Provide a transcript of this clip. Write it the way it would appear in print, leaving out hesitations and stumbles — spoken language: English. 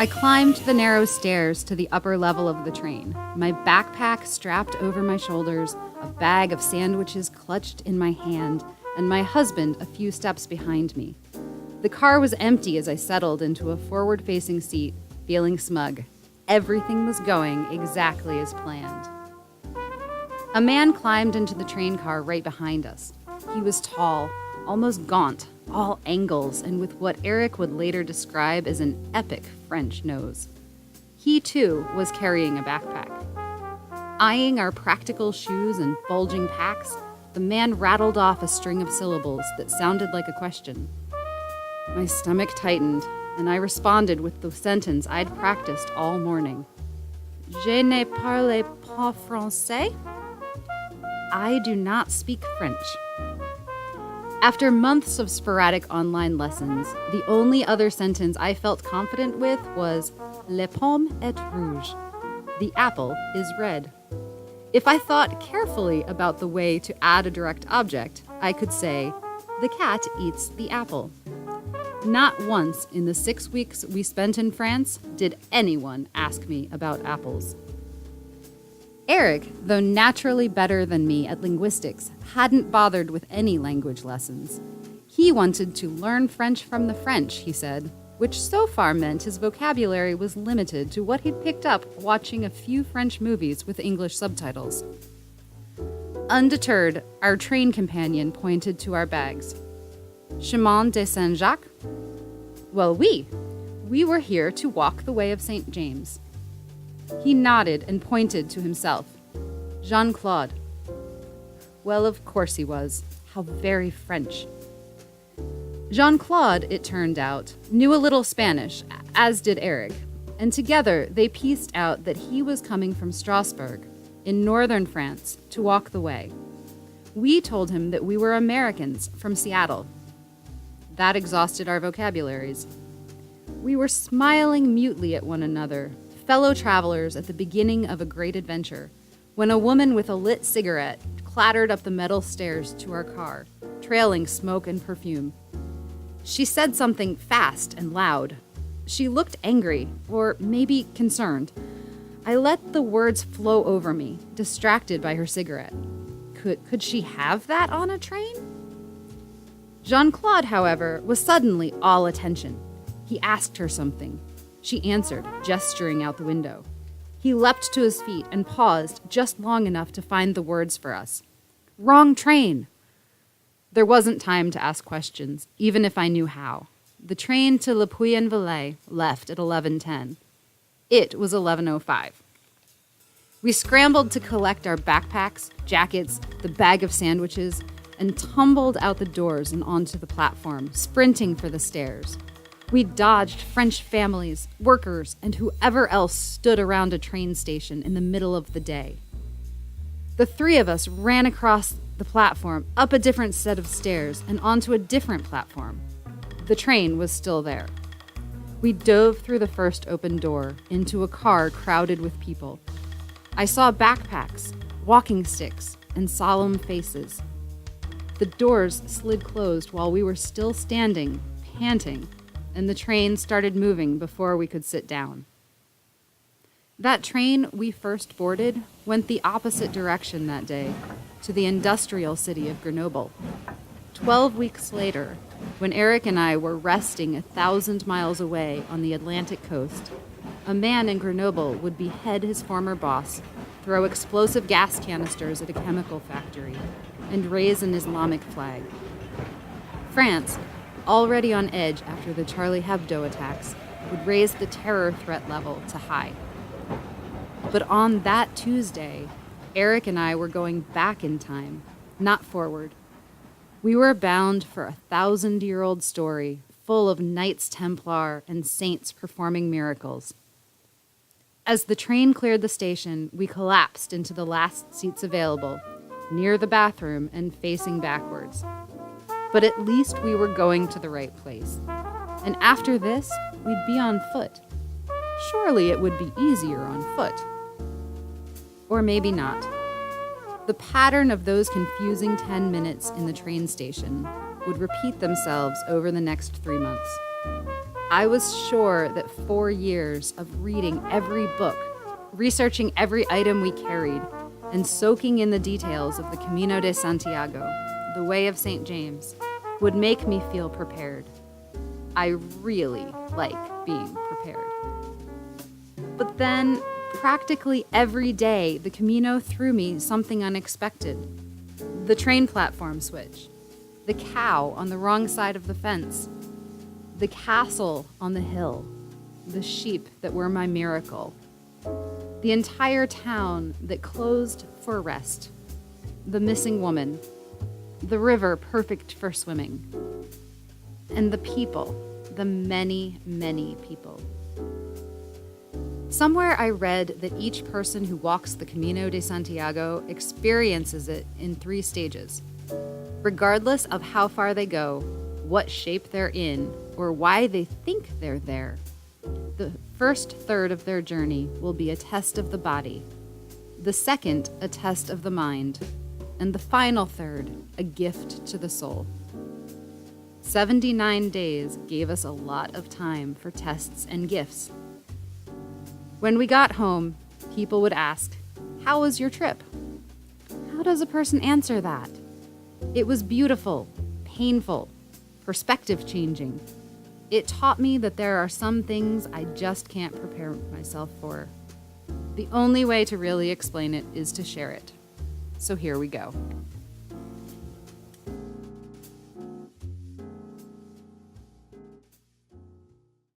I climbed the narrow stairs to the upper level of the train, my backpack strapped over my shoulders, a bag of sandwiches clutched in my hand, and my husband a few steps behind me. The car was empty as I settled into a forward-facing seat, feeling smug. Everything was going exactly as planned. A man climbed into the train car right behind us. He was tall, almost gaunt, all angles, and with what Eric would later describe as an epic French nose. He, too, was carrying a backpack. Eyeing our practical shoes and bulging packs, the man rattled off a string of syllables that sounded like a question. My stomach tightened, and I responded with the sentence I'd practiced all morning. Je ne parle pas français? I do not speak French. After months of sporadic online lessons, the only other sentence I felt confident with was "Le pomme est rouge." The apple is red. If I thought carefully about the way to add a direct object, I could say, "The cat eats the apple." Not once in the 6 weeks we spent in France did anyone ask me about apples. Eric, though naturally better than me at linguistics, hadn't bothered with any language lessons. He wanted to learn French from the French, he said, which so far meant his vocabulary was limited to what he'd picked up watching a few French movies with English subtitles. Undeterred, our train companion pointed to our bags. Chemin de Saint-Jacques? Well, we were here to walk the way of St. James. He nodded and pointed to himself. Jean-Claude. Well, of course he was. How very French. Jean-Claude, it turned out, knew a little Spanish, as did Eric, and together they pieced out that he was coming from Strasbourg, in northern France, to walk the way. We told him that we were Americans from Seattle. That exhausted our vocabularies. We were smiling mutely at one another, fellow travelers at the beginning of a great adventure, when a woman with a lit cigarette clattered up the metal stairs to our car, trailing smoke and perfume. She said something fast and loud. She looked angry, or maybe concerned. I let the words flow over me, distracted by her cigarette. Could she have that on a train? Jean-Claude, however, was suddenly all attention. He asked her something. She answered, gesturing out the window. He leapt to his feet and paused just long enough to find the words for us. Wrong train! There wasn't time to ask questions, even if I knew how. The train to Le Puy-en-Velay left at 11:10. It was 11:05. We scrambled to collect our backpacks, jackets, the bag of sandwiches, and tumbled out the doors and onto the platform, sprinting for the stairs. We dodged French families, workers, and whoever else stood around a train station in the middle of the day. The three of us ran across the platform, up a different set of stairs, and onto a different platform. The train was still there. We dove through the first open door, into a car crowded with people. I saw backpacks, walking sticks, and solemn faces. The doors slid closed while we were still standing, panting, and the train started moving before we could sit down. That train we first boarded went the opposite direction that day, to the industrial city of Grenoble. 12 weeks later, when Eric and I were resting 1,000 miles away on the Atlantic coast, a man in Grenoble would behead his former boss, throw explosive gas canisters at a chemical factory, and raise an Islamic flag. France, already on edge after the Charlie Hebdo attacks, would raise the terror threat level to high. But on that Tuesday, Eric and I were going back in time, not forward. We were bound for a 1,000-year-old story full of Knights Templar and saints performing miracles. As the train cleared the station, we collapsed into the last seats available, near the bathroom and facing backwards. But at least we were going to the right place. And after this, we'd be on foot. Surely it would be easier on foot. Or maybe not. The pattern of those confusing 10 minutes in the train station would repeat themselves over the next 3 months. I was sure that 4 years of reading every book, researching every item we carried, and soaking in the details of the Camino de Santiago, the Way of St. James, would make me feel prepared. I really like being prepared. But then, practically every day, the Camino threw me something unexpected. The train platform switch, the cow on the wrong side of the fence, the castle on the hill, the sheep that were my miracle, the entire town that closed for rest, the missing woman, the river perfect for swimming, and the people, the many, many people. Somewhere I read that each person who walks the Camino de Santiago experiences it in 3 stages. Regardless of how far they go, what shape they're in, or why they think they're there, the first third of their journey will be a test of the body, the second a test of the mind, and the final third a gift to the soul. 79 days gave us a lot of time for tests and gifts. When we got home, people would ask, "How was your trip?" How does a person answer that? It was beautiful, painful, perspective-changing. It taught me that there are some things I just can't prepare myself for. The only way to really explain it is to share it. So here we go.